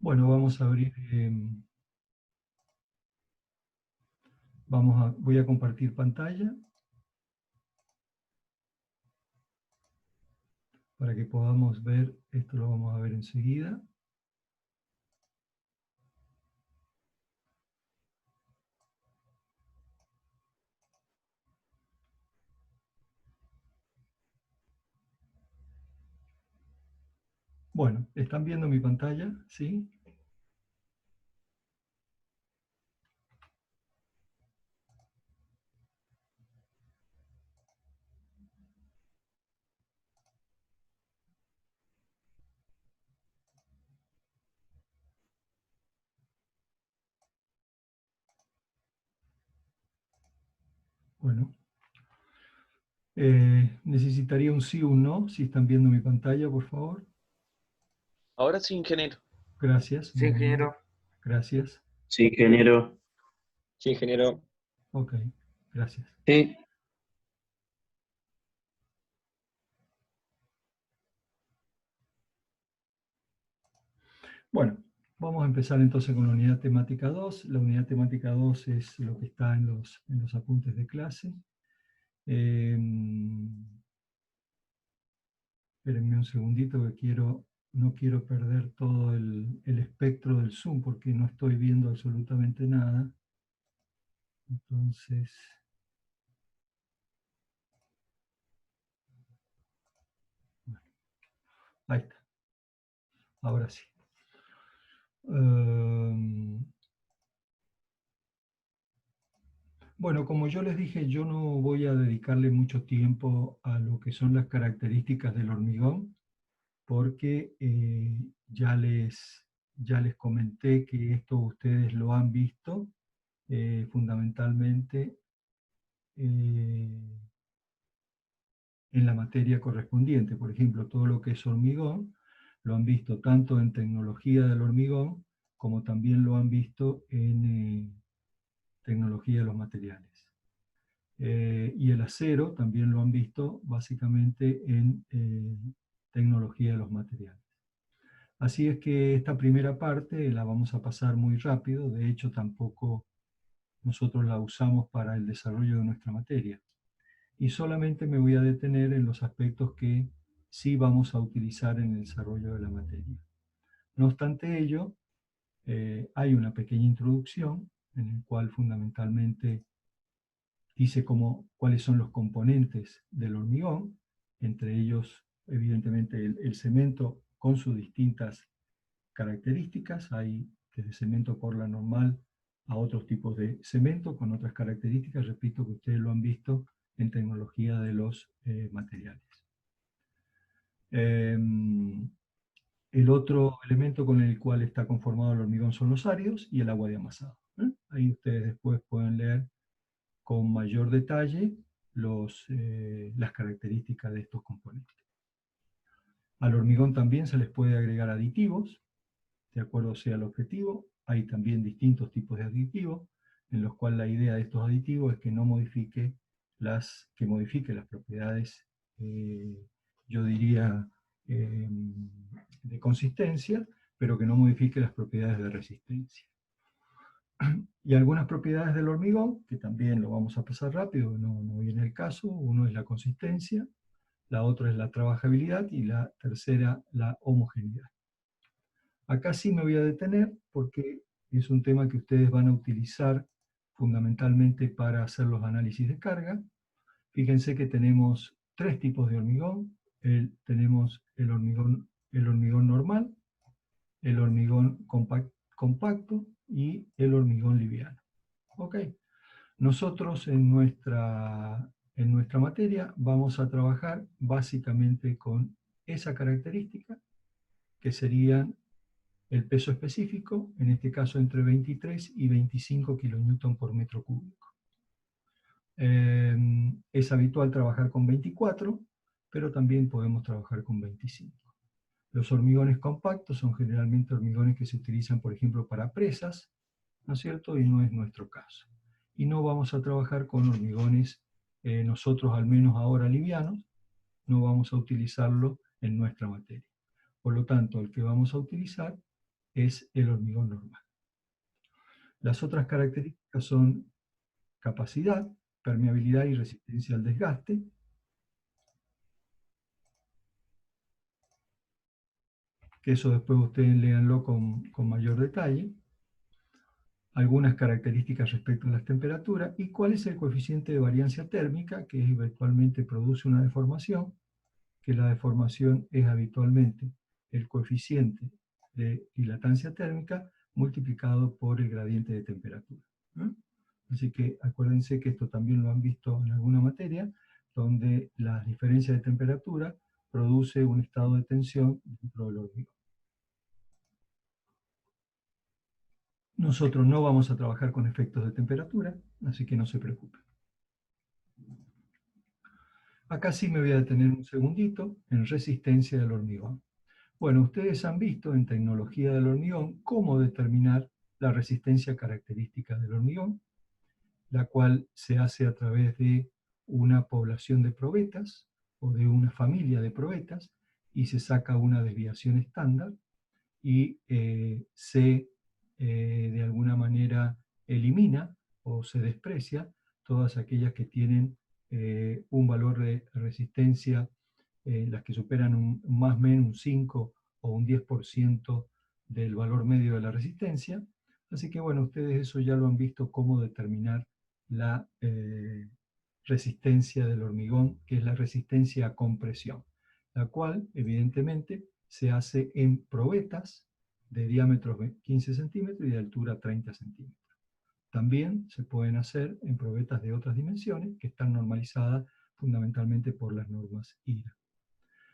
Bueno, vamos a abrir, voy a compartir pantalla para que podamos ver, esto lo vamos a ver enseguida. Bueno, ¿están viendo mi pantalla? ¿Sí? Bueno. Necesitaría un sí o un no, si están viendo mi pantalla, por favor. Ahora sí, ingeniero. Gracias, Sí, muy bien. ingeniero. Gracias. Sí, ingeniero. Sí, ingeniero. Ok, gracias. Sí. Bueno, vamos a empezar entonces con la unidad temática 2. La unidad temática 2 es lo que está en los apuntes de clase. Espérenme un segundito que no quiero perder todo el espectro del Zoom porque no estoy viendo absolutamente nada. Entonces, bueno, ahí está. Ahora sí. Bueno, como yo les dije, yo no voy a dedicarle mucho tiempo a lo que son las características del hormigón, porque ya les comenté que esto ustedes lo han visto fundamentalmente en la materia correspondiente. Por ejemplo, todo lo que es hormigón, lo han visto tanto en tecnología del hormigón, como también lo han visto en tecnología de los materiales. Y el acero también lo han visto básicamente en tecnología de los materiales. Así es que esta primera parte la vamos a pasar muy rápido, de hecho tampoco nosotros la usamos para el desarrollo de nuestra materia. Y solamente me voy a detener en los aspectos que sí vamos a utilizar en el desarrollo de la materia. No obstante ello, hay una pequeña introducción en la cual fundamentalmente dice cuáles son los componentes del hormigón, entre ellos, evidentemente, el cemento con sus distintas características. Hay desde cemento Portland normal a otros tipos de cemento con otras características. Repito que ustedes lo han visto en tecnología de los materiales. El otro elemento con el cual está conformado el hormigón son los áridos y el agua de amasado. Ahí ustedes después pueden leer con mayor detalle las características de estos componentes. Al hormigón también se les puede agregar aditivos, de acuerdo sea el objetivo. Hay también distintos tipos de aditivos, en los cuales la idea de estos aditivos es que no modifique que modifique las propiedades, yo diría, de consistencia, pero que no modifique las propiedades de resistencia. Y algunas propiedades del hormigón, que también lo vamos a pasar rápido, no viene el caso. Uno es la consistencia, la otra es la trabajabilidad y la tercera la homogeneidad. Acá sí me voy a detener porque es un tema que ustedes van a utilizar fundamentalmente para hacer los análisis de carga. Fíjense que tenemos tres tipos de hormigón. Tenemos el hormigón normal, el hormigón compacto y el hormigón liviano. ¿Ok? Nosotros en nuestra materia vamos a trabajar básicamente con esa característica, que serían el peso específico, en este caso entre 23 y 25 kilonewton por metro cúbico. Es habitual trabajar con 24, pero también podemos trabajar con 25. Los hormigones compactos son generalmente hormigones que se utilizan, por ejemplo, para presas, ¿no es cierto? Y no es nuestro caso. Y no vamos a trabajar con hormigones, nosotros al menos ahora livianos, no vamos a utilizarlo en nuestra materia. Por lo tanto, el que vamos a utilizar es el hormigón normal. Las otras características son capacidad, permeabilidad y resistencia al desgaste. Que eso después ustedes léanlo con mayor detalle. Algunas características respecto a las temperaturas y cuál es el coeficiente de variancia térmica, que eventualmente produce una deformación, que la deformación es habitualmente el coeficiente de dilatancia térmica multiplicado por el gradiente de temperatura. Así que acuérdense que esto también lo han visto en alguna materia, donde la diferencia de temperatura produce un estado de tensión dentro del hormigón. Nosotros no vamos a trabajar con efectos de temperatura, así que no se preocupen. Acá sí me voy a detener un segundito en resistencia del hormigón. Bueno, ustedes han visto en tecnología del hormigón cómo determinar la resistencia característica del hormigón, la cual se hace a través de una población de probetas o de una familia de probetas y se saca una desviación estándar y se de alguna manera elimina o se desprecia todas aquellas que tienen un valor de resistencia, las que superan más o menos un 5 o un 10% del valor medio de la resistencia. Así que bueno, ustedes eso ya lo han visto, cómo determinar la resistencia del hormigón, que es la resistencia a compresión, la cual evidentemente se hace en probetas de diámetro 15 centímetros y de altura 30 centímetros. También se pueden hacer en probetas de otras dimensiones que están normalizadas fundamentalmente por las normas IRA.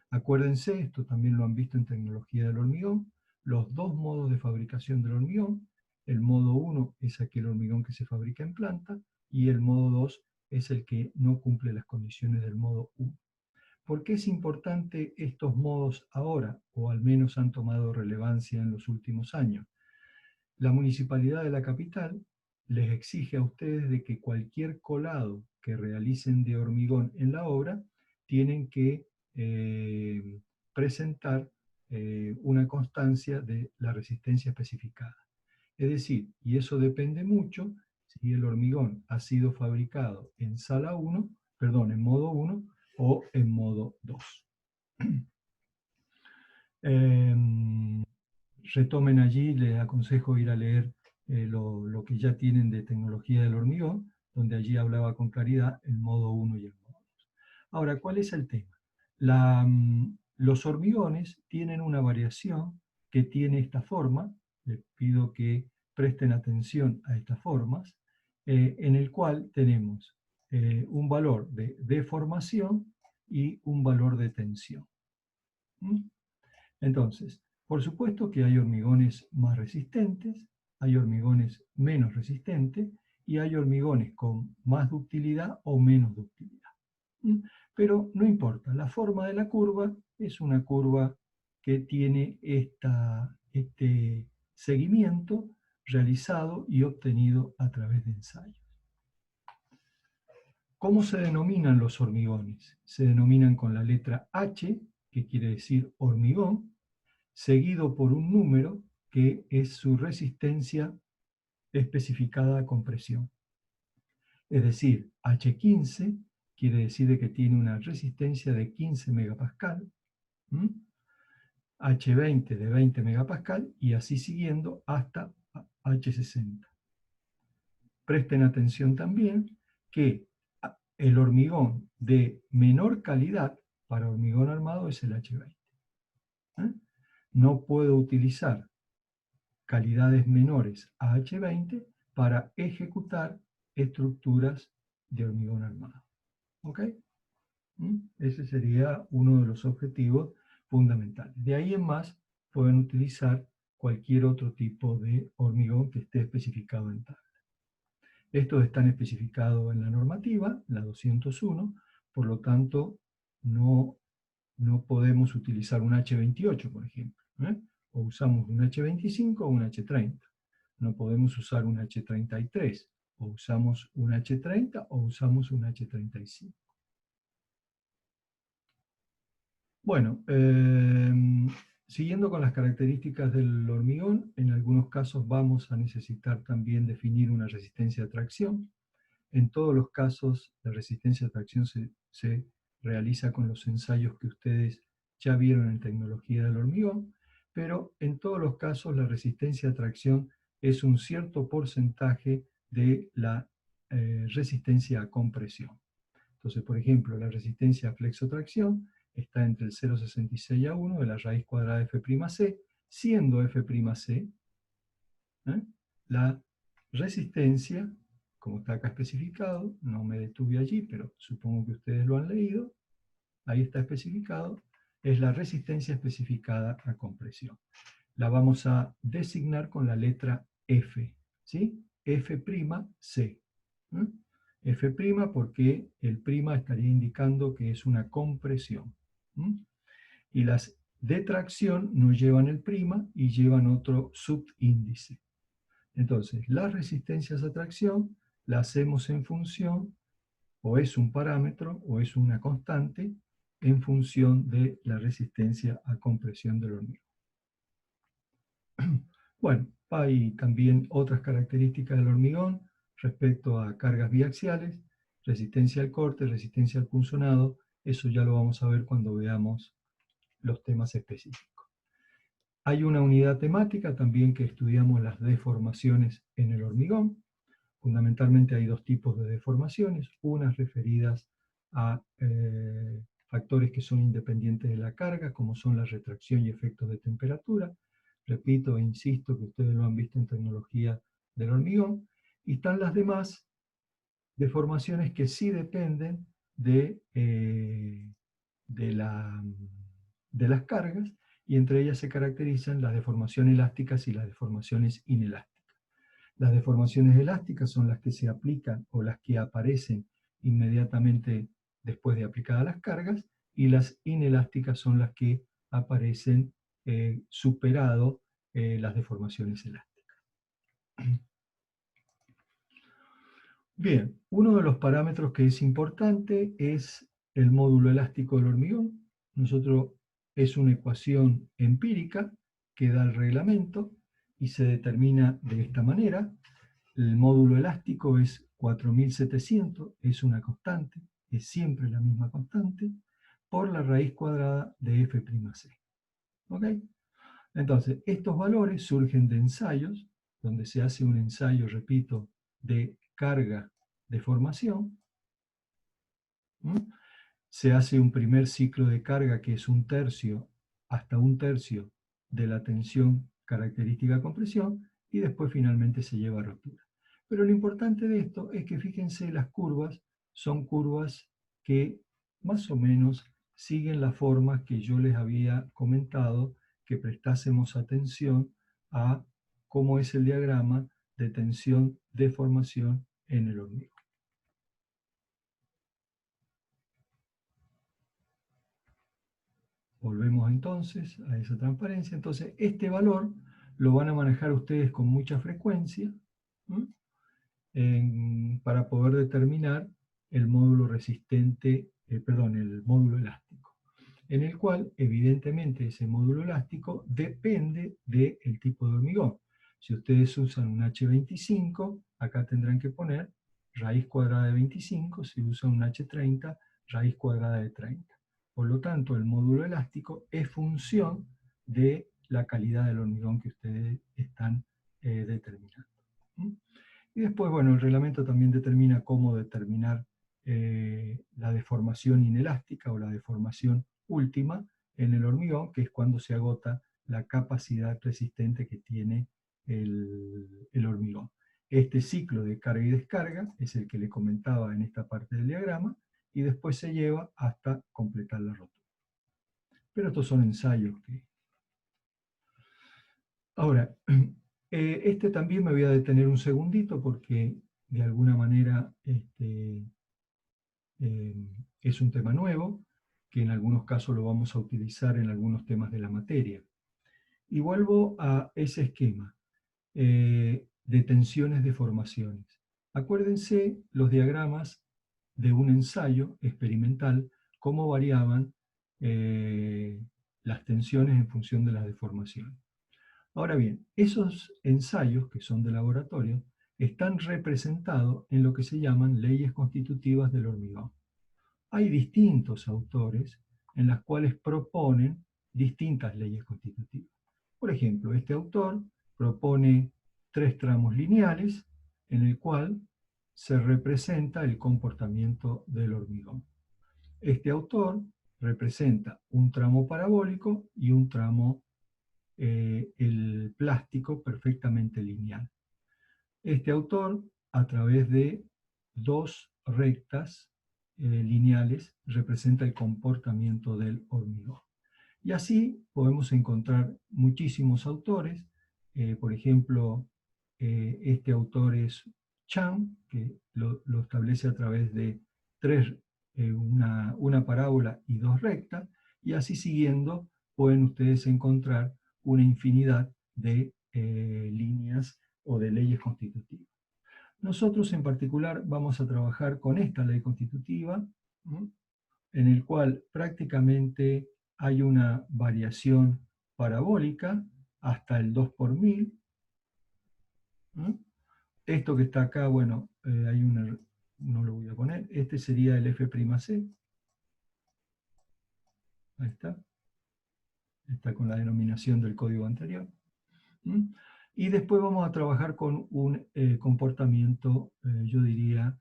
Acuérdense, esto también lo han visto en tecnología del hormigón, los dos modos de fabricación del hormigón. El modo 1 es aquel hormigón que se fabrica en planta y el modo 2 es el que no cumple las condiciones del modo 1. ¿Por qué es importante estos modos ahora, o al menos han tomado relevancia en los últimos años? La Municipalidad de la capital les exige a ustedes de que cualquier colado que realicen de hormigón en la obra tienen que presentar una constancia de la resistencia especificada. Es decir, y eso depende mucho si el hormigón ha sido fabricado en sala 1, perdón, en modo 1 o en modo 2. Retomen allí, les aconsejo ir a leer lo que ya tienen de tecnología del hormigón, donde allí hablaba con claridad el modo 1 y el modo 2. Ahora, ¿cuál es el tema? Los hormigones tienen una variación que tiene esta forma, les pido que presten atención a estas formas, en el cual tenemos un valor de deformación y un valor de tensión. Entonces, por supuesto que hay hormigones más resistentes, hay hormigones menos resistentes y hay hormigones con más ductilidad o menos ductilidad. Pero no importa, la forma de la curva es una curva que tiene este seguimiento realizado y obtenido a través de ensayos. ¿Cómo se denominan los hormigones? Se denominan con la letra H, que quiere decir hormigón, seguido por un número que es su resistencia especificada a compresión. Es decir, H15 quiere decir que tiene una resistencia de 15 megapascal, H20 de 20 megapascal y así siguiendo hasta H60. Presten atención también que el hormigón de menor calidad para hormigón armado es el H20. No puedo utilizar calidades menores a H20 para ejecutar estructuras de hormigón armado. ¿Ok? Ese sería uno de los objetivos fundamentales. De ahí en más, pueden utilizar cualquier otro tipo de hormigón que esté especificado en tabla. Estos están especificados en la normativa, la 201, por lo tanto, no podemos utilizar un H28, por ejemplo. O usamos un H25 o un H30. No podemos usar un H33. O usamos un H30 o usamos un H35. Bueno, Siguiendo con las características del hormigón, en algunos casos vamos a necesitar también definir una resistencia a tracción. En todos los casos, la resistencia a tracción se realiza con los ensayos que ustedes ya vieron en tecnología del hormigón, pero en todos los casos la resistencia a tracción es un cierto porcentaje de la resistencia a compresión. Entonces, por ejemplo, la resistencia a flexotracción está entre el 0,66 a 1 de la raíz cuadrada de F'C, siendo F'C la resistencia, como está acá especificado, no me detuve allí, pero supongo que ustedes lo han leído, ahí está especificado, es la resistencia especificada a compresión. La vamos a designar con la letra F, ¿sí? F'C. F' porque el prima estaría indicando que es una compresión. Y las de tracción no llevan el prima y llevan otro subíndice. Entonces, las resistencias a tracción las hacemos en función, o es un parámetro, o es una constante, en función de la resistencia a compresión del hormigón. Bueno, hay también otras características del hormigón respecto a cargas biaxiales, resistencia al corte, resistencia al punzonado, eso ya lo vamos a ver cuando veamos los temas específicos. Hay una unidad temática también que estudiamos las deformaciones en el hormigón. Fundamentalmente hay dos tipos de deformaciones, unas referidas a factores que son independientes de la carga, como son la retracción y efectos de temperatura. Repito e insisto que ustedes lo han visto en tecnología del hormigón. Y están las demás deformaciones que sí dependen de las cargas, y entre ellas se caracterizan las deformaciones elásticas y las deformaciones inelásticas. Las deformaciones elásticas son las que se aplican o las que aparecen inmediatamente después de aplicadas las cargas, y las inelásticas son las que aparecen superado las deformaciones elásticas. Bien, uno de los parámetros que es importante es el módulo elástico del hormigón. Es una ecuación empírica que da el reglamento y se determina de esta manera. El módulo elástico es 4700, es una constante, es siempre la misma constante, por la raíz cuadrada de F'C. ¿Ok? Entonces, estos valores surgen de ensayos, donde se hace un ensayo, repito, de carga de formación. Se hace un primer ciclo de carga que es 1/3 hasta 1/3 de la tensión característica de compresión, y después finalmente se lleva a rotura. Pero lo importante de esto es que fíjense, las curvas son curvas que más o menos siguen las formas que yo les había comentado, que prestásemos atención a cómo es el diagrama de tensión de formación en el hormigón. Volvemos entonces a esa transparencia. Entonces, este valor lo van a manejar ustedes con mucha frecuencia para poder determinar el módulo resistente, el módulo elástico, en el cual evidentemente ese módulo elástico depende del tipo de hormigón. Si ustedes usan un H25, acá tendrán que poner raíz cuadrada de 25, si usan un H30, raíz cuadrada de 30. Por lo tanto, el módulo elástico es función de la calidad del hormigón que ustedes están determinando. Y después, bueno, el reglamento también determina cómo determinar la deformación inelástica o la deformación última en el hormigón, que es cuando se agota la capacidad resistente que tiene el hormigón. Este ciclo de carga y descarga es el que le comentaba en esta parte del diagrama, y después se lleva hasta completar la rotura. Pero estos son ensayos que... Ahora, este también me voy a detener un segundito porque de alguna manera es un tema nuevo, que en algunos casos lo vamos a utilizar en algunos temas de la materia. Y vuelvo a ese esquema de tensiones de formaciones. Acuérdense los diagramas de un ensayo experimental, cómo variaban las tensiones en función de las deformaciones. Ahora bien, esos ensayos, que son de laboratorio, están representados en lo que se llaman leyes constitutivas del hormigón. Hay distintos autores en las cuales proponen distintas leyes constitutivas. Por ejemplo, este autor propone 3 tramos lineales en el cual se representa el comportamiento del hormigón. Este autor representa un tramo parabólico y un tramo el plástico perfectamente lineal. Este autor, a través de 2 rectas lineales, representa el comportamiento del hormigón. Y así podemos encontrar muchísimos autores. Por ejemplo, este autor es Chan, que lo establece a través de una parábola y 2 rectas, y así siguiendo pueden ustedes encontrar una infinidad de líneas o de leyes constitutivas. Nosotros en particular vamos a trabajar con esta ley constitutiva, en el cual prácticamente hay una variación parabólica hasta el 2 por 1000. Esto que está acá, bueno, hay una, no lo voy a poner, este sería el F'C. Ahí está con la denominación del código anterior. Y después vamos a trabajar con un comportamiento, yo diría,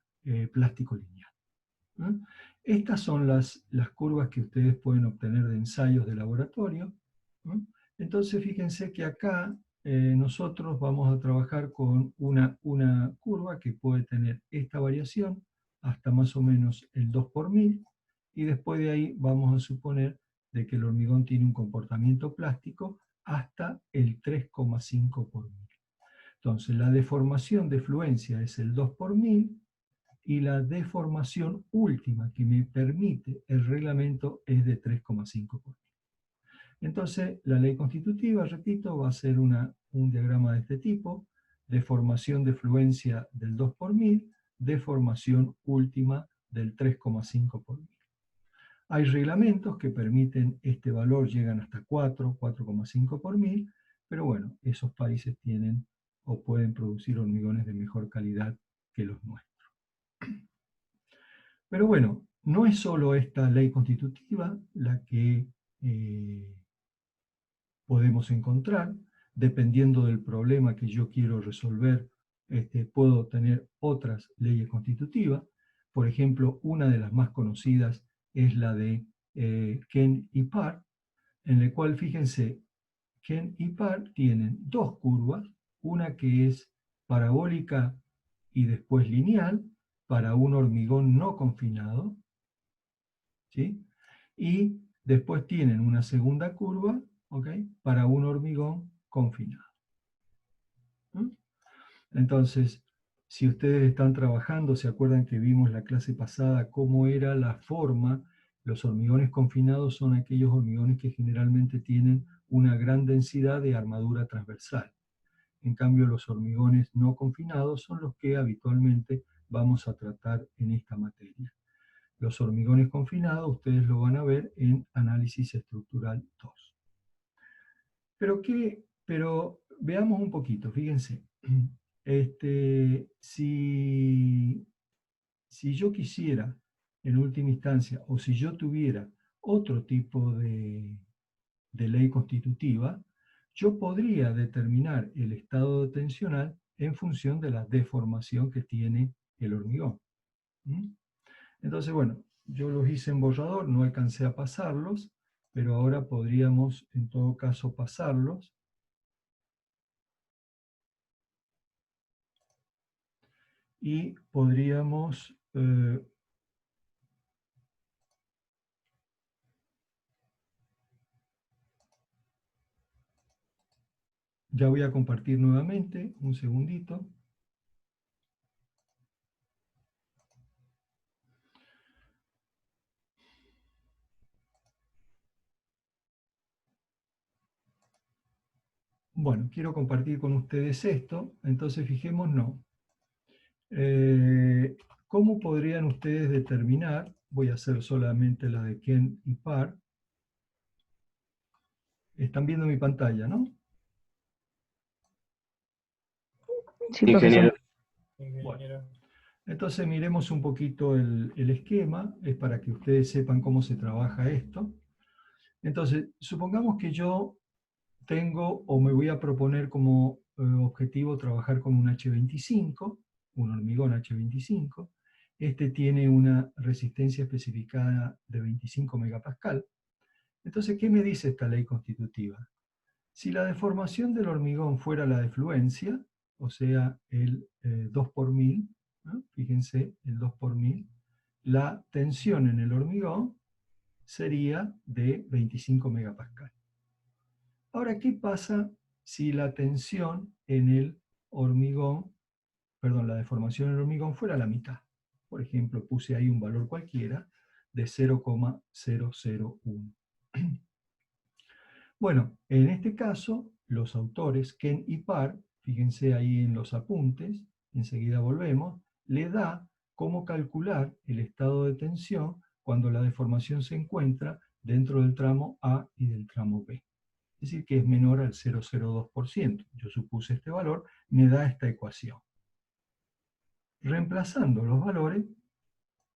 plástico lineal. Estas son las curvas que ustedes pueden obtener de ensayos de laboratorio. Entonces, fíjense que acá nosotros vamos a trabajar con una curva que puede tener esta variación hasta más o menos el 2 por 1000, y después de ahí vamos a suponer de que el hormigón tiene un comportamiento plástico hasta el 3,5 por 1000. Entonces, la deformación de fluencia es el 2 por 1000, y la deformación última que me permite el reglamento es de 3,5 por 1000. Entonces, la ley constitutiva, repito, va a ser un diagrama de este tipo: deformación de fluencia del 2 por 1000, deformación última del 3,5 por 1000. Hay reglamentos que permiten este valor, llegan hasta 4, 4,5 por 1000, pero bueno, esos países tienen o pueden producir hormigones de mejor calidad que los nuestros. Pero bueno, no es solo esta ley constitutiva la que podemos encontrar. Dependiendo del problema que yo quiero resolver, puedo tener otras leyes constitutivas. Por ejemplo, una de las más conocidas es la de Ken y Parr, en la cual, fíjense, Ken y Parr tienen 2 curvas, una que es parabólica y después lineal, para un hormigón no confinado, ¿sí? Y después tienen una segunda curva, ¿okay?, para un hormigón confinado. Entonces, si ustedes están trabajando, se acuerdan que vimos la clase pasada cómo era la forma. Los hormigones confinados son aquellos hormigones que generalmente tienen una gran densidad de armadura transversal. En cambio, los hormigones no confinados son los que habitualmente vamos a tratar en esta materia. Los hormigones confinados ustedes lo van a ver en análisis estructural 2. Pero veamos un poquito, fíjense. Si yo quisiera, en última instancia, o si yo tuviera otro tipo de ley constitutiva, yo podría determinar el estado tensional en función de la deformación que tiene el hormigón. Entonces, bueno, yo los hice en borrador, no alcancé a pasarlos, pero ahora podríamos, en todo caso, pasarlos. Y podríamos ya voy a compartir nuevamente, un segundito. Bueno, quiero compartir con ustedes esto, entonces fijémonos. ¿Cómo podrían ustedes determinar? Voy a hacer solamente la de Ken y Parr. Están viendo mi pantalla, ¿no? Sí, Ingeniero. profesor. Bueno, entonces miremos un poquito el esquema, es para que ustedes sepan cómo se trabaja esto. Entonces, supongamos que yo tengo o me voy a proponer como objetivo trabajar con un H25, un hormigón H25. Este tiene una resistencia especificada de 25 megapascal. Entonces, ¿qué me dice esta ley constitutiva? Si la deformación del hormigón fuera la de fluencia, o sea, el 2 por 1000, ¿no? Fíjense, el 2 por 1000, la tensión en el hormigón sería de 25 megapascal. Ahora, ¿qué pasa si la tensión en el hormigón, perdón, la deformación en el hormigón fuera la mitad? Por ejemplo, puse ahí un valor cualquiera de 0,001. Bueno, en este caso, los autores Ken y Parr, fíjense ahí en los apuntes, enseguida volvemos, le da cómo calcular el estado de tensión cuando la deformación se encuentra dentro del tramo A y del tramo B. Es decir, que es menor al 0,02%. Yo supuse este valor, me da esta ecuación. Reemplazando los valores,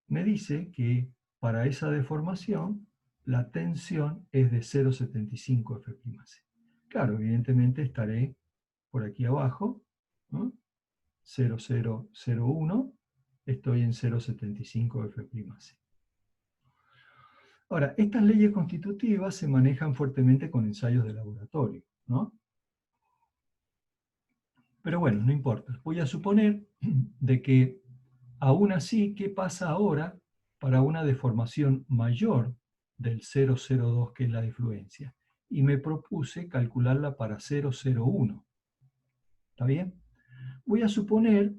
me dice que para esa deformación la tensión es de 0,75 F'C. Claro, evidentemente estaré por aquí abajo, ¿no? 0,001, estoy en 0,75 F'C. Ahora, estas leyes constitutivas se manejan fuertemente con ensayos de laboratorio, ¿no? Pero bueno, no importa. Voy a suponer de que aún así, ¿qué pasa ahora para una deformación mayor del 0,02 que es la defluencia? Y me propuse calcularla para 0,01. ¿Está bien? Voy a suponer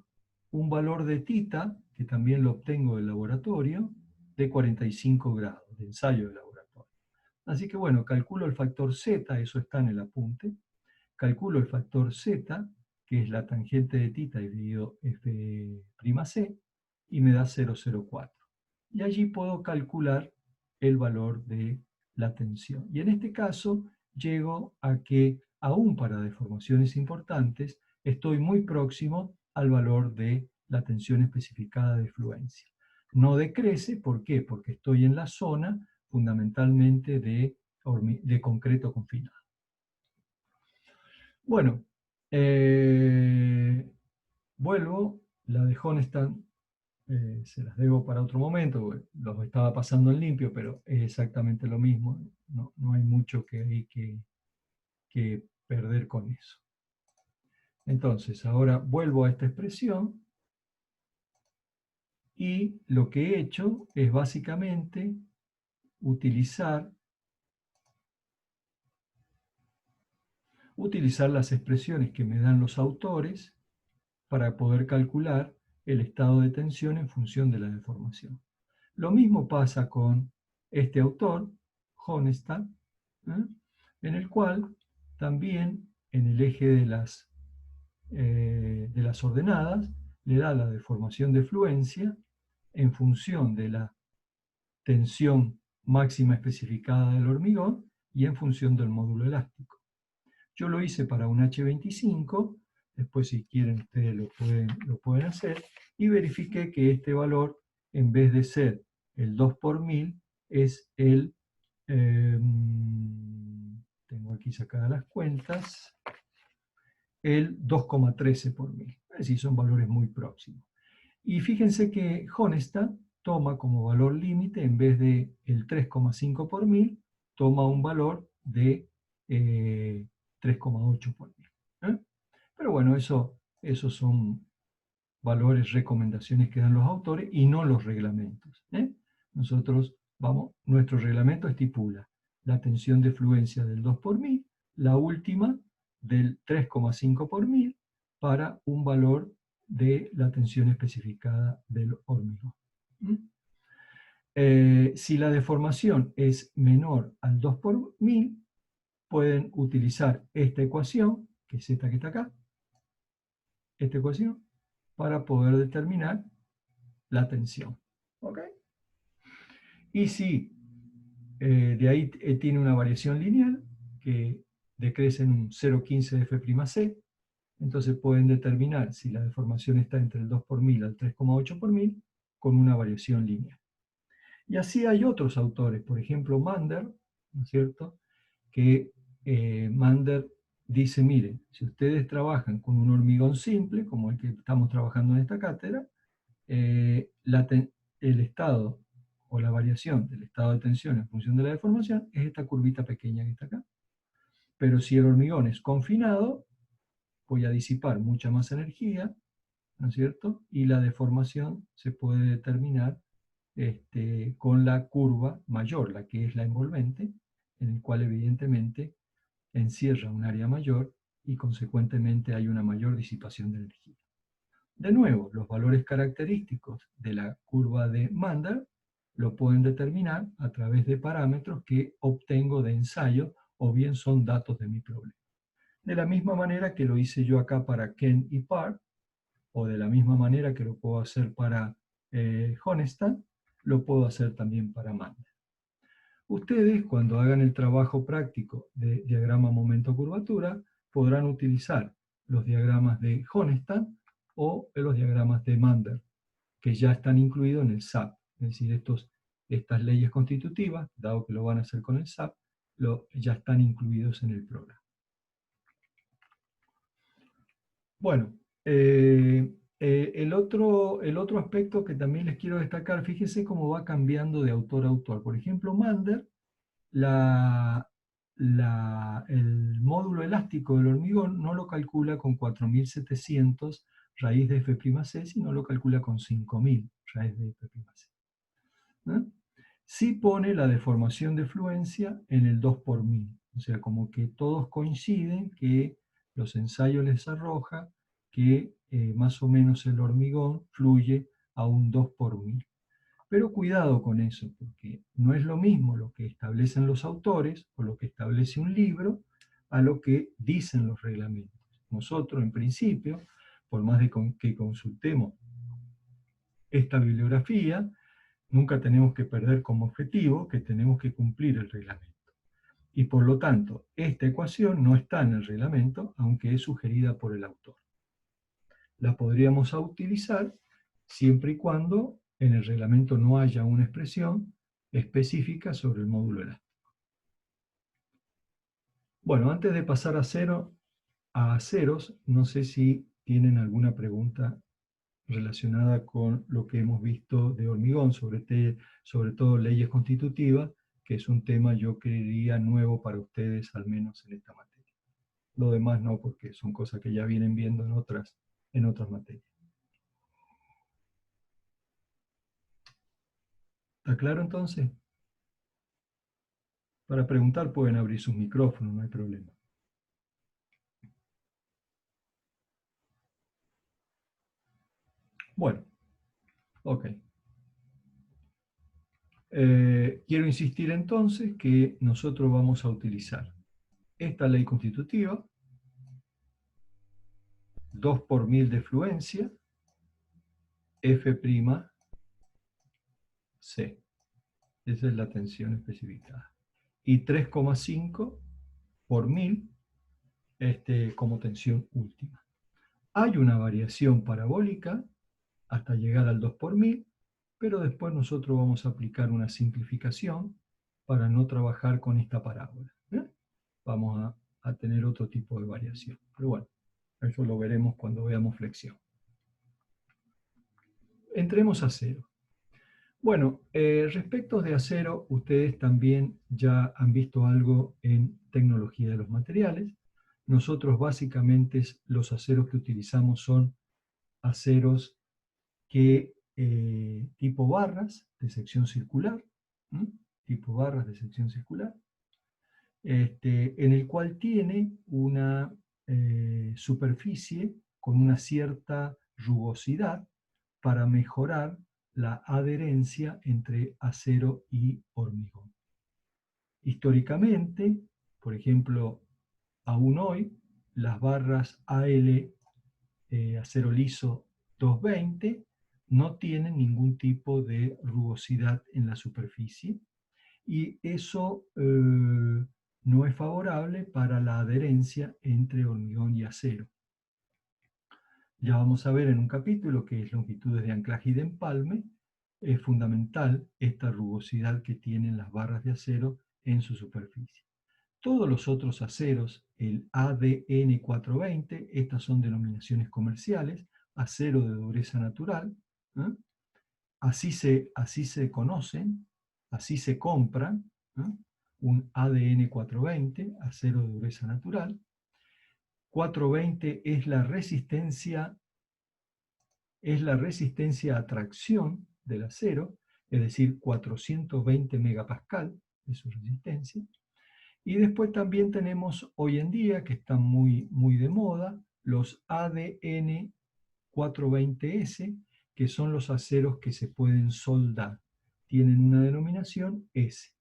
un valor de tita, que también lo obtengo del laboratorio, de 45 grados, de ensayo de laboratorio. Así que bueno, calculo el factor z, eso está en el apunte. Calculo el factor z, que es la tangente de tita dividido F'C, y me da 0,04. Y allí puedo calcular el valor de la tensión. Y en este caso llego a que, aún para deformaciones importantes, estoy muy próximo al valor de la tensión especificada de fluencia. No decrece, ¿por qué? Porque estoy en la zona fundamentalmente de concreto confinado. Bueno, vuelvo, la de Honestan se las debo para otro momento, los estaba pasando en limpio, pero es exactamente lo mismo, no hay mucho que hay que perder con eso. Entonces, ahora vuelvo a esta expresión y lo que he hecho es básicamente utilizar las expresiones que me dan los autores para poder calcular el estado de tensión en función de la deformación. Lo mismo pasa con este autor, Honestan, en el cual también en el eje de las ordenadas le da la deformación de fluencia en función de la tensión máxima especificada del hormigón y en función del módulo elástico. Yo lo hice para un H25, después si quieren ustedes lo pueden hacer, y verifiqué que este valor, en vez de ser el 2 por 1000, es el, tengo aquí sacadas las cuentas, el 2,13 por 1000. Es decir, son valores muy próximos. Y fíjense que Honestan toma como valor límite, en vez de el 3,5 por 1000, toma un valor de 3,8 por 1000. Pero bueno, esos son valores, recomendaciones que dan los autores y no los reglamentos. Nosotros nuestro reglamento estipula la tensión de fluencia del 2 por 1000, la última del 3,5 por 1000 para un valor de la tensión especificada del hormigón. Si la deformación es menor al 2 por 1000, pueden utilizar esta ecuación, que es esta que está acá, esta ecuación, para poder determinar la tensión. ¿Ok? Y si de ahí tiene una variación lineal, que decrecen un 0,15 de F'C, entonces pueden determinar si la deformación está entre el 2 por 1000 al 3,8 por 1000 con una variación lineal. Y así hay otros autores, por ejemplo Mander, ¿no es cierto?, que Mander dice, mire, si ustedes trabajan con un hormigón simple, como el que estamos trabajando en esta cátedra, el estado o la variación del estado de tensión en función de la deformación es esta curvita pequeña que está acá. Pero si el hormigón es confinado, voy a disipar mucha más energía, ¿no es cierto? Y la deformación se puede determinar con la curva mayor, la que es la envolvente, en el cual evidentemente encierra un área mayor y consecuentemente hay una mayor disipación de energía. De nuevo, los valores característicos de la curva de Mander lo pueden determinar a través de parámetros que obtengo de ensayo o bien son datos de mi problema. De la misma manera que lo hice yo acá para Ken y Park, o de la misma manera que lo puedo hacer para Honestan, lo puedo hacer también para Mander. Ustedes, cuando hagan el trabajo práctico de diagrama momento-curvatura, podrán utilizar los diagramas de Honestan o los diagramas de Mander, que ya están incluidos en el SAP. Es decir, estas leyes constitutivas, dado que lo van a hacer con el SAP, ya están incluidos en el programa. Bueno, el otro aspecto que también les quiero destacar, fíjense cómo va cambiando de autor a autor. Por ejemplo, Mander, el módulo elástico del hormigón no lo calcula con 4700 raíz de F'C, sino lo calcula con 5000 raíz de F'C. ¿No? Sí pone la deformación de fluencia en el 2 por 1000. O sea, como que todos coinciden que los ensayos les arroja que más o menos el hormigón fluye a un 2 por 1000. Pero cuidado con eso, porque no es lo mismo lo que establecen los autores o lo que establece un libro a lo que dicen los reglamentos. Nosotros, en principio, por más de que consultemos esta bibliografía, nunca tenemos que perder como objetivo que tenemos que cumplir el reglamento. Y por lo tanto, esta ecuación no está en el reglamento, aunque es sugerida por el autor. La podríamos utilizar siempre y cuando en el reglamento no haya una expresión específica sobre el módulo elástico. Bueno, antes de pasar a ceros, no sé si tienen alguna pregunta relacionada con lo que hemos visto de hormigón, sobre todo leyes constitutivas, que es un tema, yo creería, nuevo para ustedes, al menos en esta materia. Lo demás no, porque son cosas que ya vienen viendo en otras materias. ¿Está claro entonces? Para preguntar pueden abrir sus micrófonos, no hay problema. Bueno, ok. Quiero insistir entonces que nosotros vamos a utilizar esta ley constitutiva, 2 por 1000 de fluencia, F'C. Esa es la tensión especificada. Y 3,5 por 1000 como tensión última. Hay una variación parabólica hasta llegar al 2 por 1000, pero después nosotros vamos a aplicar una simplificación para no trabajar con esta parábola. Vamos a tener otro tipo de variación. Pero bueno, eso lo veremos cuando veamos flexión. Entremos a acero. Bueno, respecto de acero, ustedes también ya han visto algo en tecnología de los materiales. Nosotros básicamente los aceros que utilizamos son aceros tipo barras de sección circular, en el cual tiene una superficie con una cierta rugosidad para mejorar la adherencia entre acero y hormigón. Históricamente, por ejemplo, aún hoy, las barras AL acero liso 220 no tienen ningún tipo de rugosidad en la superficie, y eso no es favorable para la adherencia entre hormigón y acero. Ya vamos a ver en un capítulo que es longitudes de anclaje y de empalme. Es fundamental esta rugosidad que tienen las barras de acero en su superficie. Todos los otros aceros, el ADN 420, estas son denominaciones comerciales, acero de dureza natural, ¿eh? Así se conocen, así se compran, ¿eh? Un ADN 420, acero de dureza natural. 420 es la resistencia a tracción del acero, es decir, 420 megapascal es su resistencia. Y después también tenemos hoy en día, que están muy, muy de moda, los ADN 420S, que son los aceros que se pueden soldar. Tienen una denominación S.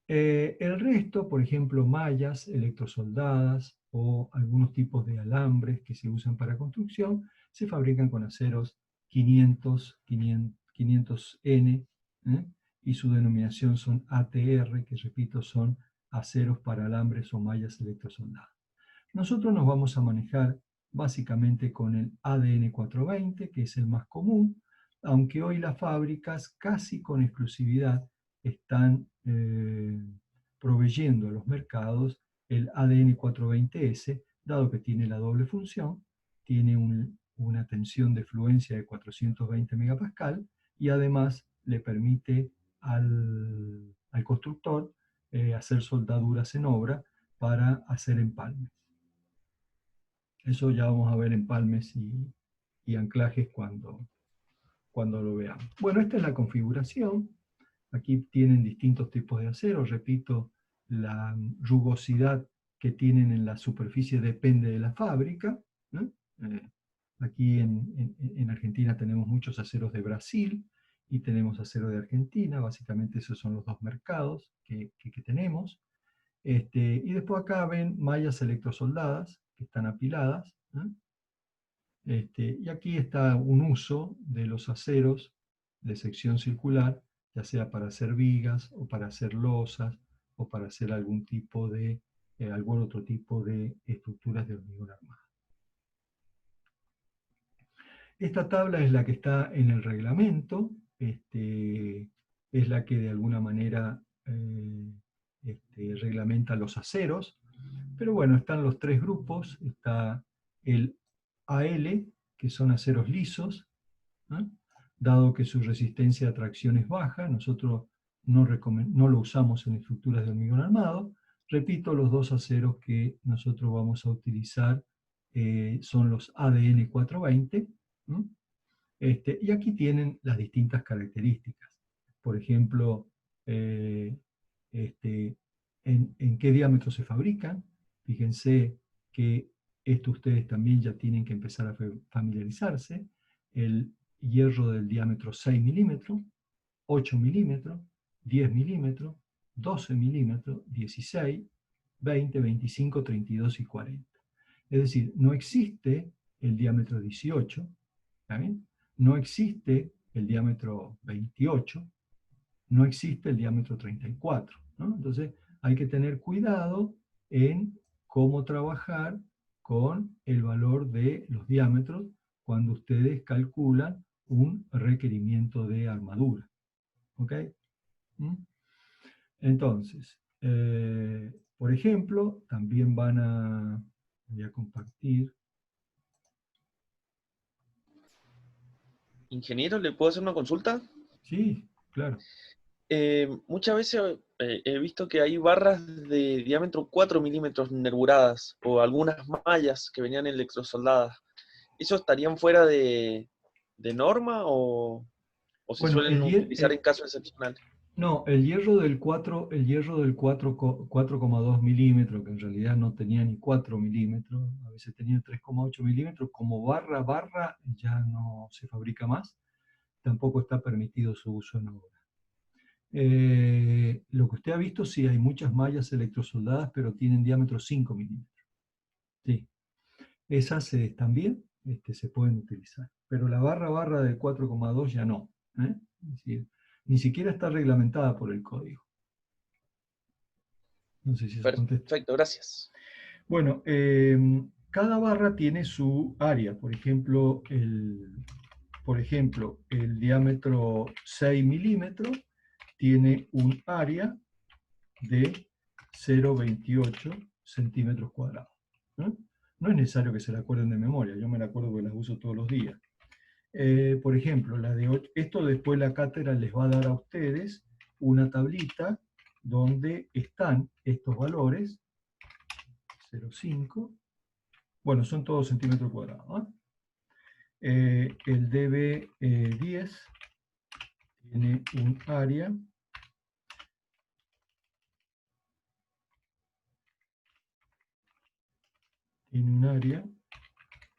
El resto, por ejemplo, mallas electrosoldadas o algunos tipos de alambres que se usan para construcción, se fabrican con aceros 500N, y su denominación son ATR, que repito, son aceros para alambres o mallas electrosoldadas. Nosotros nos vamos a manejar básicamente con el ADN 420, que es el más común, aunque hoy las fábricas casi con exclusividad están proveyendo a los mercados el ADN 420S, dado que tiene la doble función, tiene una tensión de fluencia de 420 megapascal y además le permite al constructor hacer soldaduras en obra para hacer empalmes. Eso ya vamos a ver empalmes y anclajes cuando lo veamos. Bueno, esta es la configuración. Aquí tienen distintos tipos de acero. Repito, la rugosidad que tienen en la superficie depende de la fábrica, ¿no? Aquí en Argentina tenemos muchos aceros de Brasil y tenemos acero de Argentina. Básicamente esos son los dos mercados que tenemos. Y después acá ven mallas electrosoldadas que están apiladas, ¿no? Y aquí está un uso de los aceros de sección circular, ya sea para hacer vigas o para hacer losas o para hacer algún otro tipo de estructuras de hormigón armado. Esta tabla es la que está en el reglamento, es la que de alguna manera reglamenta los aceros, pero bueno, están los tres grupos, está el AL, que son aceros lisos, ¿no? Dado que su resistencia a tracción es baja, nosotros no lo usamos en estructuras de hormigón armado. Repito, los dos aceros que nosotros vamos a utilizar son los ADN 420, ¿no? Y aquí tienen las distintas características. Por ejemplo, en qué diámetro se fabrican. Fíjense que esto ustedes también ya tienen que empezar a familiarizarse. El hierro del diámetro 6 milímetros, 8 milímetros, 10 milímetros, 12 milímetros, 16, 20, 25, 32 y 40. Es decir, no existe el diámetro 18, ¿está bien? No existe el diámetro 28, no existe el diámetro 34, ¿no? Entonces hay que tener cuidado en cómo trabajar con el valor de los diámetros cuando ustedes calculan un requerimiento de armadura. ¿Ok? Entonces, por ejemplo, también voy a compartir. Ingeniero, ¿le puedo hacer una consulta? Sí, claro. Muchas veces he visto que hay barras de diámetro 4 milímetros nerburadas o algunas mallas que venían electrosoldadas. ¿Eso estarían fuera de norma o se Bueno, suelen utilizar en caso excepcional? no, el hierro del 4,2 milímetros, que en realidad no tenía ni 4 milímetros, a veces tenía 3,8 milímetros, como barra ya no se fabrica más, tampoco está permitido su uso en obra. Lo que usted ha visto, sí, hay muchas mallas electrosoldadas, pero tienen diámetro 5 milímetros. Sí, esas también se pueden utilizar, pero la barra del 4,2 ya no. Es decir, ni siquiera está reglamentada por el código. No sé si se contesta. Perfecto, gracias. Bueno, cada barra tiene su área. Por ejemplo, el diámetro 6 milímetros tiene un área de 0,28 centímetros cuadrados. ¿No? No es necesario que se la acuerden de memoria, yo me la acuerdo porque las uso todos los días. Por ejemplo, esto después la cátedra les va a dar a ustedes una tablita donde están estos valores, 0,5, bueno, son todos centímetros cuadrados. El DB10 tiene un área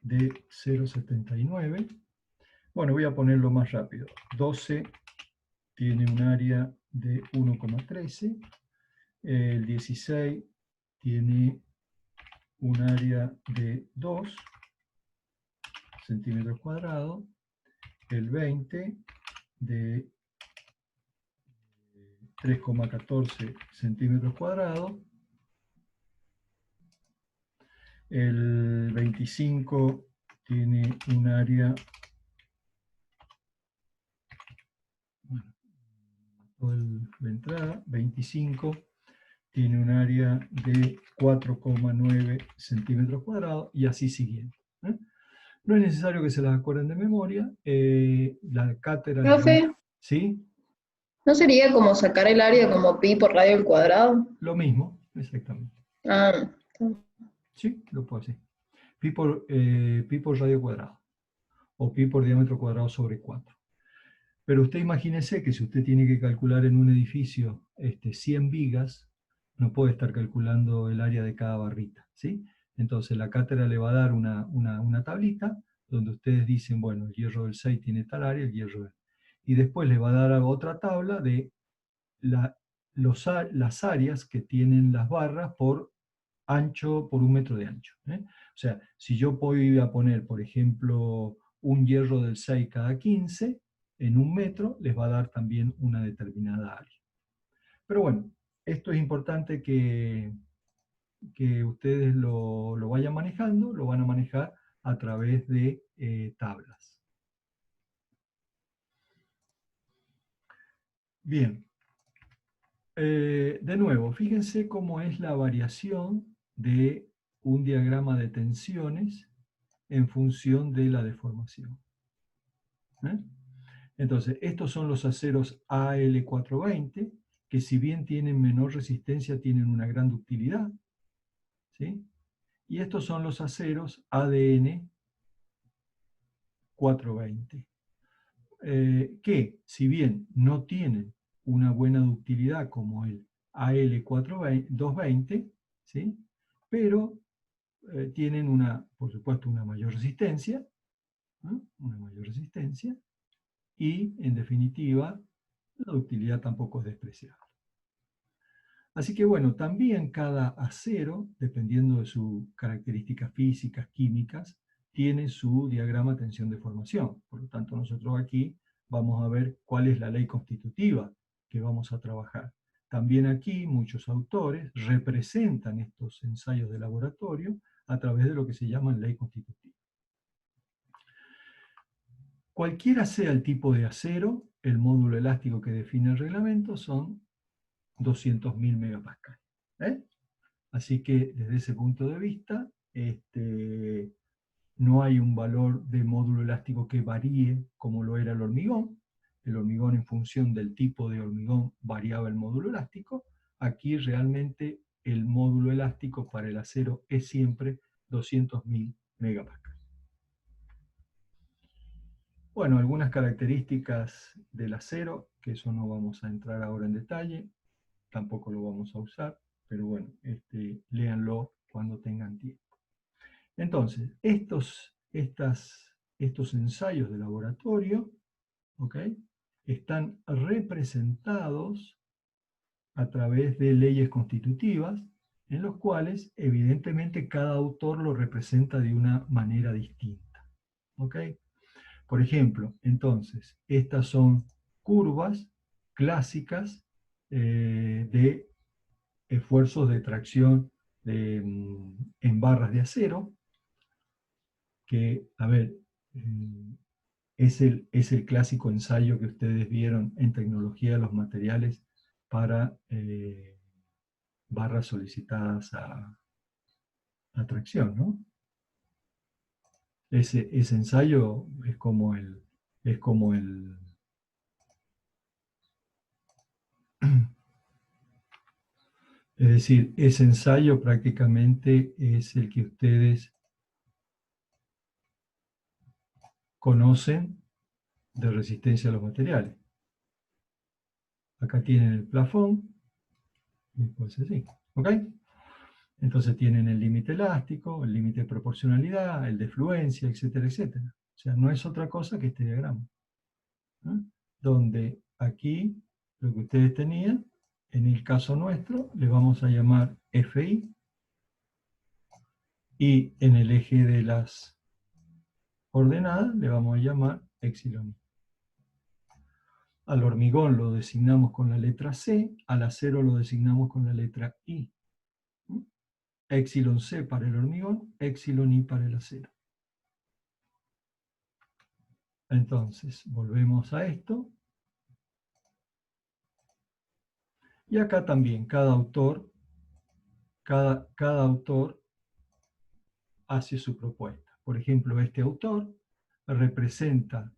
de 0,79. Bueno, voy a ponerlo más rápido. 12 tiene un área de 1,13. El 16 tiene un área de 2 centímetros cuadrados. El 20 de 3,14 centímetros cuadrados. El 25 tiene un área, la entrada, 25 tiene un área de 4,9 centímetros cuadrados y así siguiente. No es necesario que se las acuerden de memoria. La cátedra... Profe, ¿Sí? ¿no sería como sacar el área como pi por radio al cuadrado? Lo mismo, exactamente. Ah, Sí, lo puedo hacer. Pi por radio cuadrado. O pi por diámetro cuadrado sobre 4. Pero usted imagínese que si usted tiene que calcular en un edificio 100 vigas, no puede estar calculando el área de cada barrita, ¿sí? Entonces la cátedra le va a dar una tablita donde ustedes dicen, bueno, el hierro del 6 tiene tal área, el hierro del... Y después le va a dar otra tabla de las áreas que tienen las barras por ancho, por 1 metro de ancho. O sea, si yo voy a poner, por ejemplo, un hierro del 6 cada 15, en 1 metro les va a dar también una determinada área. Pero bueno, esto es importante que ustedes lo vayan manejando, lo van a manejar a través de tablas. Bien. De nuevo, fíjense cómo es la variación de un diagrama de tensiones en función de la deformación. Entonces, estos son los aceros AL420, que si bien tienen menor resistencia, tienen una gran ductilidad. ¿Sí? Y estos son los aceros ADN 420, que si bien no tienen una buena ductilidad como el AL220, ¿sí? Pero tienen por supuesto, una mayor resistencia, ¿no? Una mayor resistencia, y en definitiva, la ductilidad tampoco es despreciable. Así que bueno, también cada acero, dependiendo de sus características físicas, químicas, tiene su diagrama tensión-deformación. Por lo tanto, nosotros aquí vamos a ver cuál es la ley constitutiva que vamos a trabajar. También aquí muchos autores representan estos ensayos de laboratorio a través de lo que se llama ley constitutiva. Cualquiera sea el tipo de acero, el módulo elástico que define el reglamento son 200.000 megapascales. Así que desde ese punto de vista, no hay un valor de módulo elástico que varíe como lo era el hormigón. El hormigón, en función del tipo de hormigón, variaba el módulo elástico. Aquí realmente el módulo elástico para el acero es siempre 200.000 megapascales. Bueno, algunas características del acero, que eso no vamos a entrar ahora en detalle, tampoco lo vamos a usar, pero bueno, léanlo cuando tengan tiempo. Entonces, estos ensayos de laboratorio, ¿okay? Están representados a través de leyes constitutivas, en los cuales evidentemente cada autor lo representa de una manera distinta. ¿Okay? Por ejemplo, entonces, estas son curvas clásicas de esfuerzos de tracción en barras de acero, que, a ver, es el clásico ensayo que ustedes vieron en tecnología de los materiales para barras solicitadas a tracción, ¿no? Ese ensayo es como el es decir, ese ensayo prácticamente es el que ustedes conocen de resistencia a los materiales. Acá tienen el plafón, y pues así, ¿ok? Entonces tienen el límite elástico, el límite de proporcionalidad, el de fluencia, etcétera, etcétera. O sea, no es otra cosa que este diagrama, ¿no? Donde aquí, lo que ustedes tenían, en el caso nuestro, le vamos a llamar FI, y en el eje de las ordenadas le vamos a llamar epsilon. Al hormigón lo designamos con la letra C, al acero lo designamos con la letra I. Epsilon C para el hormigón, epsilon I para el acero. Entonces, volvemos a esto. Y acá también, cada autor hace su propuesta. Por ejemplo, este autor representa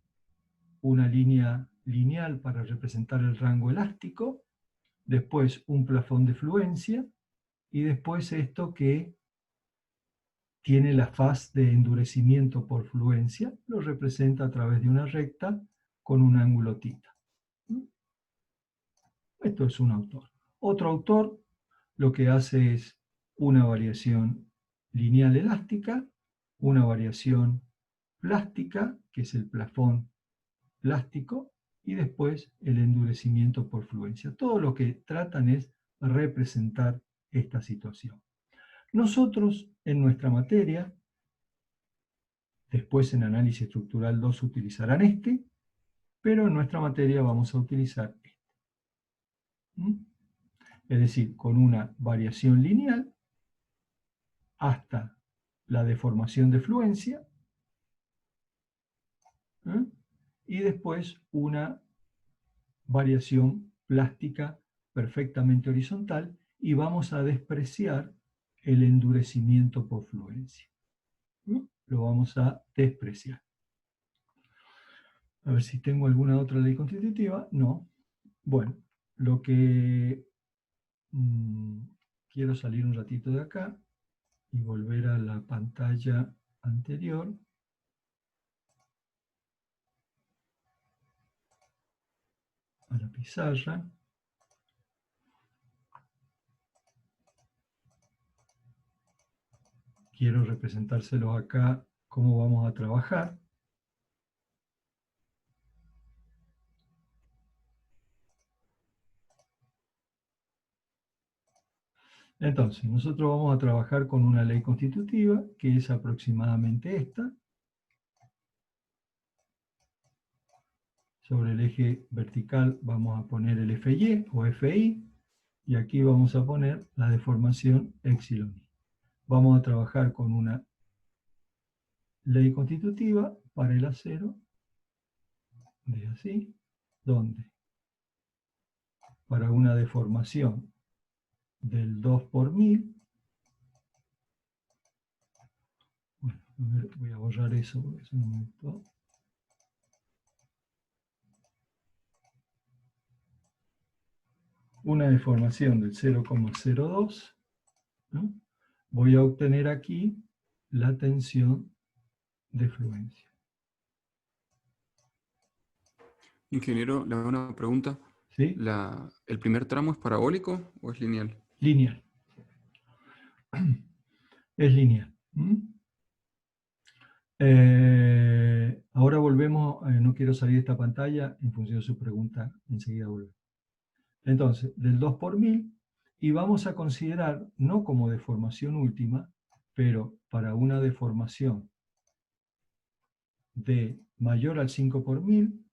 una línea lineal para representar el rango elástico, después un plafón de fluencia, y después esto que tiene la faz de endurecimiento por fluencia, lo representa a través de una recta con un ángulo θ. Esto es un autor. Otro autor lo que hace es una variación lineal elástica, una variación plástica, que es el plafón plástico, y después el endurecimiento por fluencia. Todo lo que tratan es representar esta situación. Nosotros, en nuestra materia, después en análisis estructural 2 utilizarán este, pero en nuestra materia vamos a utilizar este. Es decir, con una variación lineal hasta la deformación de fluencia, y después una variación plástica perfectamente horizontal, y vamos a despreciar el endurecimiento por fluencia. Lo vamos a despreciar. A ver si tengo alguna otra ley constitutiva. No. Bueno, lo que quiero salir un ratito de acá y volver a la pantalla anterior. A la pizarra. Quiero representárselos acá cómo vamos a trabajar. Entonces, nosotros vamos a trabajar con una ley constitutiva, que es aproximadamente esta. Sobre el eje vertical vamos a poner el FY o FI, y aquí vamos a poner la deformación epsilon I. Vamos a trabajar con una ley constitutiva para el acero, de así, donde para una deformación del 2 por 1000, bueno, a ver, voy a borrar eso porque eso no me gustó. Una deformación del 0,02, ¿no? Voy a obtener aquí la tensión de fluencia. Ingeniero, le hago una pregunta. ¿Sí? ¿El primer tramo es parabólico o es lineal? Lineal. Es lineal. Ahora volvemos, no quiero salir de esta pantalla, en función de su pregunta, enseguida vuelvo. Entonces, del 2 por 1000, y vamos a considerar, no como deformación última, pero para una deformación de mayor al 5 por 1000,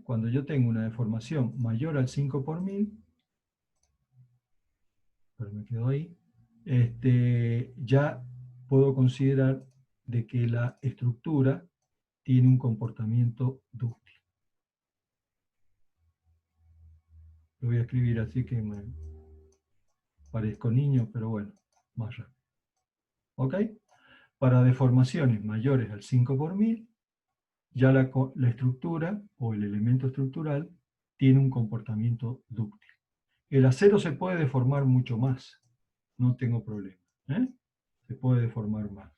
Cuando yo tengo una deformación mayor al 5 por 1000, pero me quedo ahí, ya puedo considerar de que la estructura tiene un comportamiento dúctil. Lo voy a escribir así que me parezco niño, pero bueno, más rápido. ¿Ok? Para deformaciones mayores al 5 por 1000, ya la estructura o el elemento estructural tiene un comportamiento dúctil. El acero se puede deformar mucho más, no tengo problema. Se puede deformar más,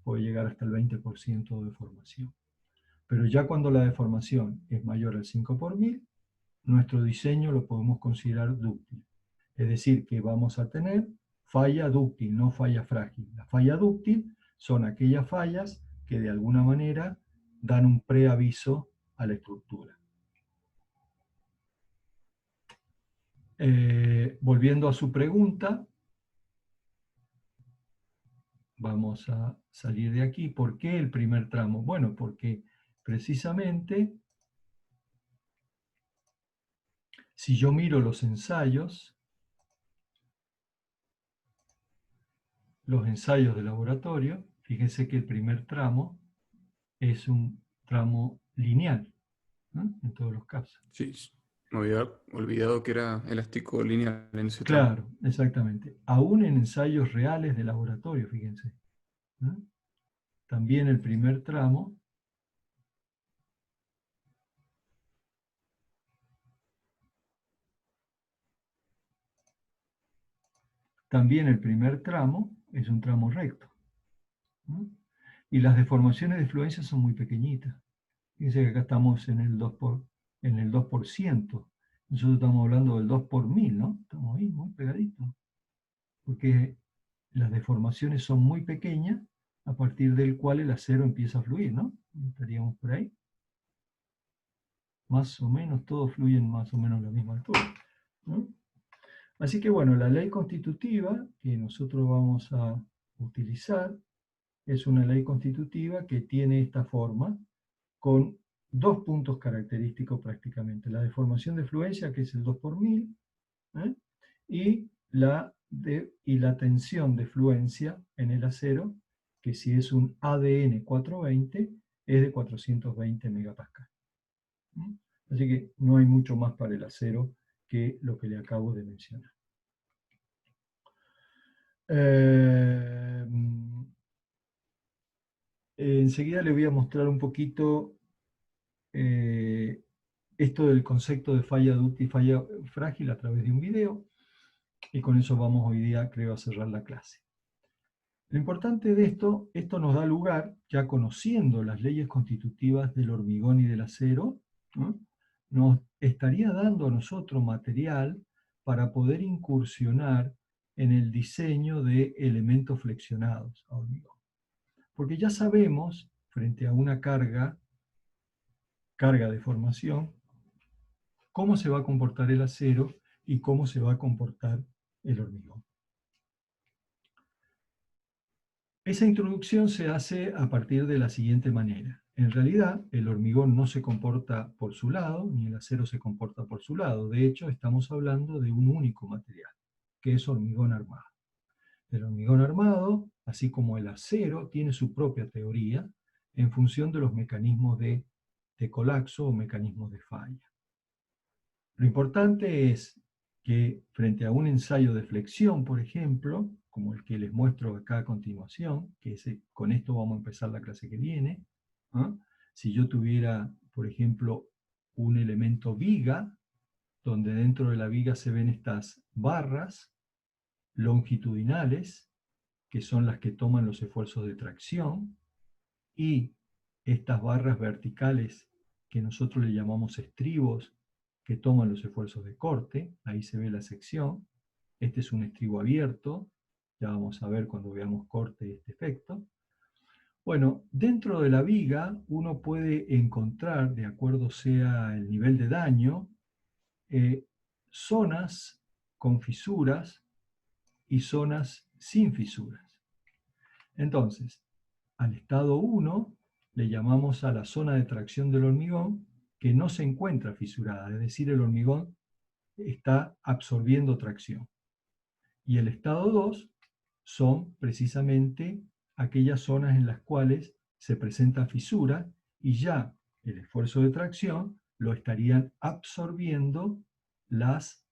puede llegar hasta el 20% de deformación. Pero ya cuando la deformación es mayor al 5 por 1000, nuestro diseño lo podemos considerar dúctil. Es decir, que vamos a tener falla dúctil, no falla frágil. La falla dúctil son aquellas fallas que de alguna manera dan un preaviso a la estructura. Volviendo a su pregunta, vamos a salir de aquí. ¿Por qué el primer tramo? Bueno, porque precisamente si yo miro los ensayos de laboratorio, fíjense que el primer tramo es un tramo lineal, ¿no? En todos los casos. Sí, me había olvidado que era elástico lineal en ese tramo. Claro, exactamente. Aún en ensayos reales de laboratorio, fíjense, ¿no? También el primer tramo es un tramo recto, ¿no? Y las deformaciones de fluencia son muy pequeñitas. Fíjense que acá estamos en el 2%. Nosotros estamos hablando del 2 por 1000, ¿no? Estamos ahí, muy pegaditos. Porque las deformaciones son muy pequeñas, a partir del cual el acero empieza a fluir, ¿no? Estaríamos por ahí. Más o menos, todos fluyen más o menos a la misma altura, ¿no? Así que bueno, la ley constitutiva que nosotros vamos a utilizar es una ley constitutiva que tiene esta forma, con dos puntos característicos prácticamente: la deformación de fluencia, que es el 2 por 1000, y la tensión de fluencia en el acero, que si es un ADN 420, es de 420 megapascal. Así que no hay mucho más para el acero que lo que le acabo de mencionar. Enseguida le voy a mostrar un poquito esto del concepto de falla dúctil y falla frágil a través de un video, y con eso vamos hoy día, creo, a cerrar la clase. Lo importante de esto nos da lugar, ya conociendo las leyes constitutivas del hormigón y del acero, ¿no? Nos estaría dando a nosotros material para poder incursionar en el diseño de elementos flexionados a hormigón. Porque ya sabemos, frente a una carga de formación, cómo se va a comportar el acero y cómo se va a comportar el hormigón. Esa introducción se hace a partir de la siguiente manera. En realidad, el hormigón no se comporta por su lado, ni el acero se comporta por su lado. De hecho, estamos hablando de un único material, que es hormigón armado. El hormigón armado, así como el acero, tiene su propia teoría en función de los mecanismos de colapso o mecanismos de falla. Lo importante es que frente a un ensayo de flexión, por ejemplo, como el que les muestro acá a continuación, con esto vamos a empezar la clase que viene, si yo tuviera, por ejemplo, un elemento viga, donde dentro de la viga se ven estas barras longitudinales, que son las que toman los esfuerzos de tracción, y estas barras verticales que nosotros le llamamos estribos, que toman los esfuerzos de corte. Ahí se ve la sección. Este es un estribo abierto, ya vamos a ver cuando veamos corte este efecto. Bueno, dentro de la viga uno puede encontrar, de acuerdo sea el nivel de daño, zonas con fisuras y zonas sin fisuras. Entonces, al estado 1 le llamamos a la zona de tracción del hormigón, que que no se encuentra fisurada, es decir, el hormigón está absorbiendo tracción. Y el estado 2 son precisamente aquellas zonas en las cuales se presenta fisura y ya el esfuerzo de tracción lo estarían absorbiendo las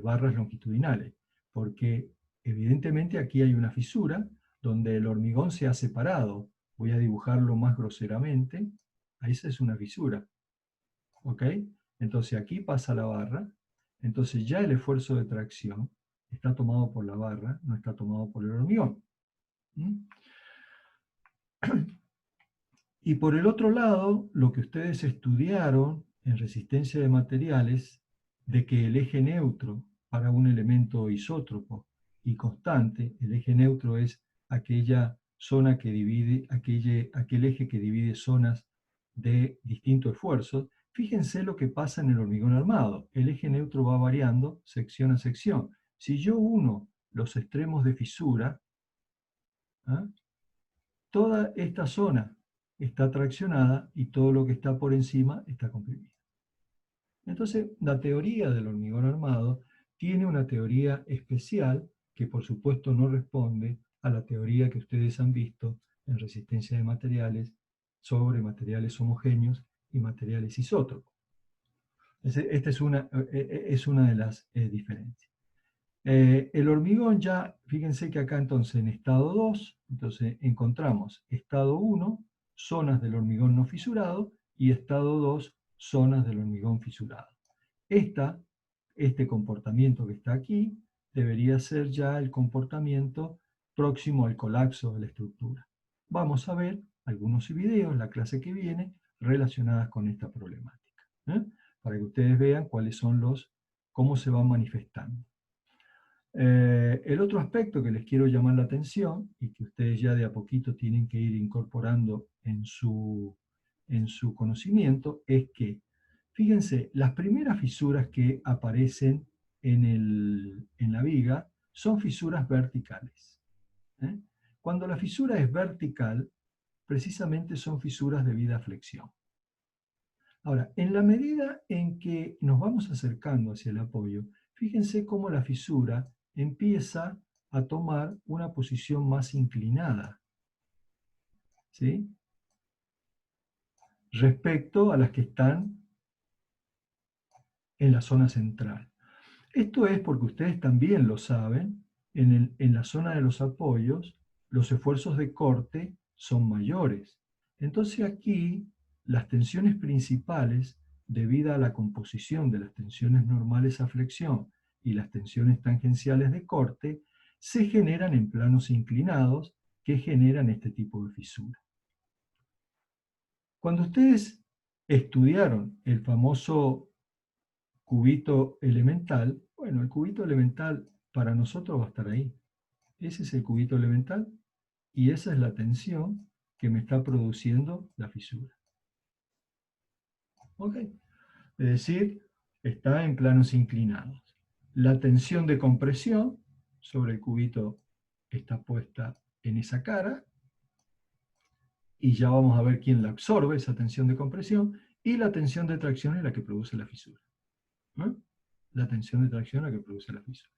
barras longitudinales, porque evidentemente aquí hay una fisura donde el hormigón se ha separado. Voy a dibujarlo más groseramente. Esa es una fisura. ¿Ok? Entonces aquí pasa la barra. Entonces ya el esfuerzo de tracción está tomado por la barra, no está tomado por el hormigón. ¿Mm? Y por el otro lado, lo que ustedes estudiaron en resistencia de materiales, de que el eje neutro para un elemento isótropo y constante, el eje neutro es aquella zona que divide, aquel eje que divide zonas de distinto esfuerzo. Fíjense lo que pasa en el hormigón armado. El eje neutro va variando sección a sección. Si yo uno los extremos de fisura, ¿ah? Toda esta zona está traccionada y todo lo que está por encima está comprimido. Entonces, la teoría del hormigón armado tiene una teoría especial que por supuesto no responde a la teoría que ustedes han visto en resistencia de materiales sobre materiales homogéneos y materiales isótropos. Esta es una de las diferencias. El hormigón ya, fíjense que acá entonces en estado 2, entonces encontramos estado 1, zonas del hormigón no fisurado, y estado 2, zonas del hormigón fisurado. Este comportamiento que está aquí debería ser ya el comportamiento próximo al colapso de la estructura. Vamos a ver algunos videos en la clase que viene relacionadas con esta problemática, para que ustedes vean cuáles son cómo se van manifestando. El otro aspecto que les quiero llamar la atención y que ustedes ya de a poquito tienen que ir incorporando en su conocimiento es que, fíjense, las primeras fisuras que aparecen en la viga son fisuras verticales. Cuando la fisura es vertical, precisamente son fisuras debido a flexión. Ahora, en la medida en que nos vamos acercando hacia el apoyo, fíjense cómo la fisura empieza a tomar una posición más inclinada, ¿sí?, respecto a las que están en la zona central. Esto es porque ustedes también lo saben, en la zona de los apoyos, los esfuerzos de corte son mayores. Entonces aquí, las tensiones principales, debido a la composición de las tensiones normales a flexión y las tensiones tangenciales de corte, se generan en planos inclinados que generan este tipo de fisura. Cuando ustedes estudiaron el famoso cubito elemental, bueno, el cubito elemental para nosotros va a estar ahí. Ese es el cubito elemental y esa es la tensión que me está produciendo la fisura. ¿Ok? Es decir, está en planos inclinados. La tensión de compresión sobre el cubito está puesta en esa cara, y ya vamos a ver quién la absorbe, esa tensión de compresión, y la tensión de tracción es la que produce la fisura. La tensión de tracción es la que produce la fisura.